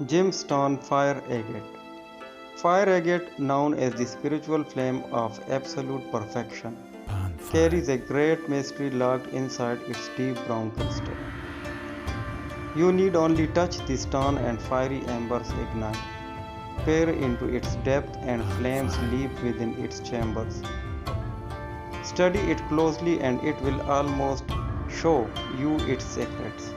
Gemstone Fire Agate. Fire Agate, known as the spiritual flame of absolute perfection, carries a great mystery locked inside its deep brown crystal. You need only touch the stone and fiery embers ignite, peer into its depth and flames leap within its chambers. Study it closely and it will almost show you its secrets.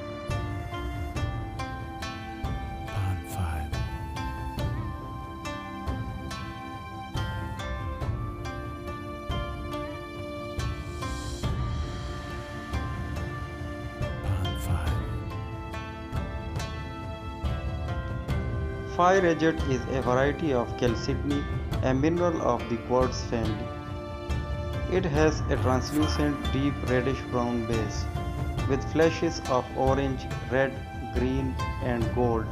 Fire agate is a variety of chalcedony, a mineral of the quartz family. It has a translucent, deep reddish-brown base, with flashes of orange, red, green, and gold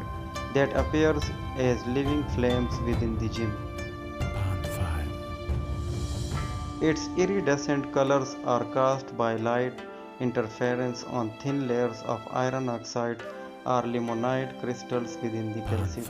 that appears as living flames within the gem. Its iridescent colors are cast by light interference on thin layers of iron oxide or limonite crystals within the calcium.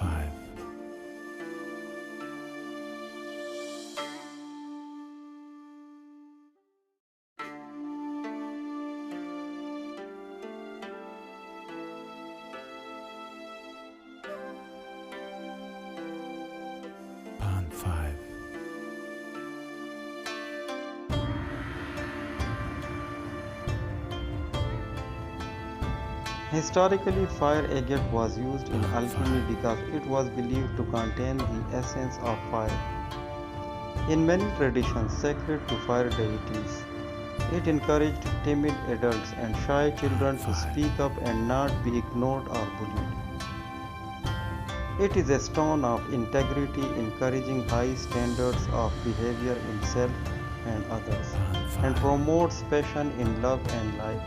Historically, fire agate was used in alchemy because it was believed to contain the essence of fire. In many traditions sacred to fire deities, it encouraged timid adults and shy children to speak up and not be ignored or bullied. It is a stone of integrity, encouraging high standards of behavior in self and others, and promotes passion in love and life.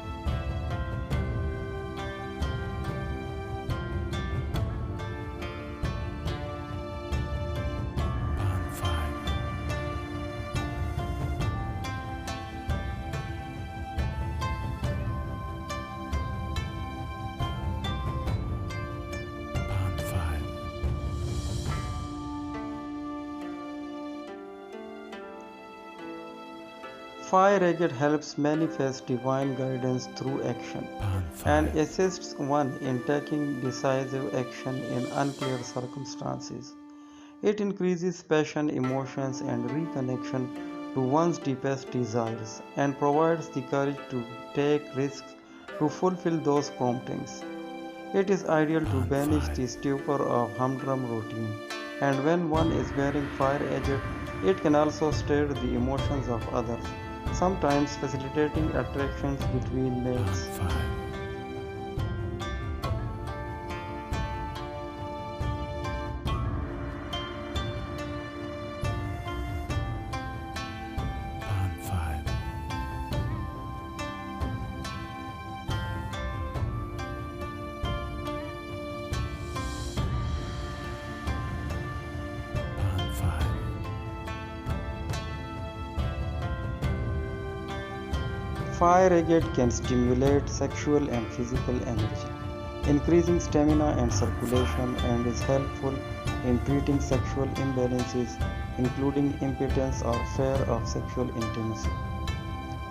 Fire agate helps manifest divine guidance through action and assists one in taking decisive action in unclear circumstances. It increases passion, emotions, and reconnection to one's deepest desires and provides the courage to take risks to fulfill those promptings. It is ideal to banish the stupor of humdrum routine, and when one is wearing fire agate, it can also stir the emotions of others, sometimes facilitating attractions between mates. Fire agate can stimulate sexual and physical energy, increasing stamina and circulation, and is helpful in treating sexual imbalances, including impotence or fear of sexual intimacy.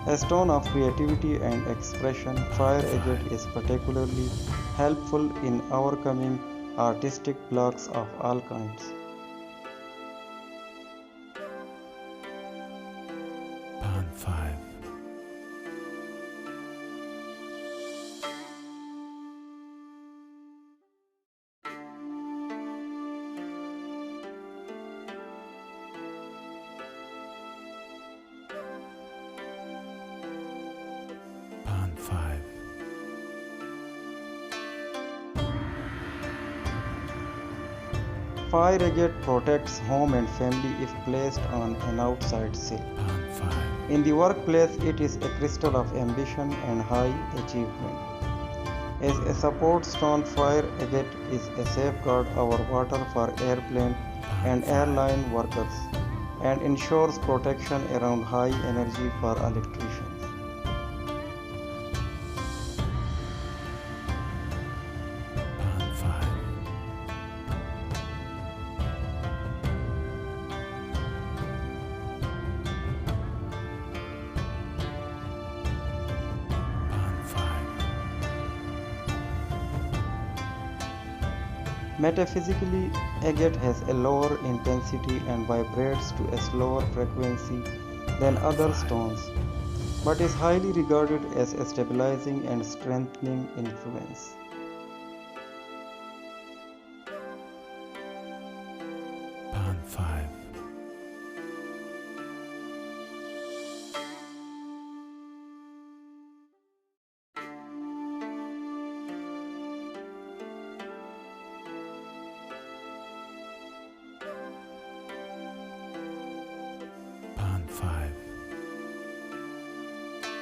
A stone of creativity and expression, fire agate is particularly helpful in overcoming artistic blocks of all kinds. Fire agate protects home and family if placed on an outside sill. In the workplace, it is a crystal of ambition and high achievement. As a support stone, fire agate is a safeguard over water for airplane and airline workers and ensures protection around high energy for electricians. Metaphysically, agate has a lower intensity and vibrates to a slower frequency than other stones, but is highly regarded as a stabilizing and strengthening influence. Pan 5.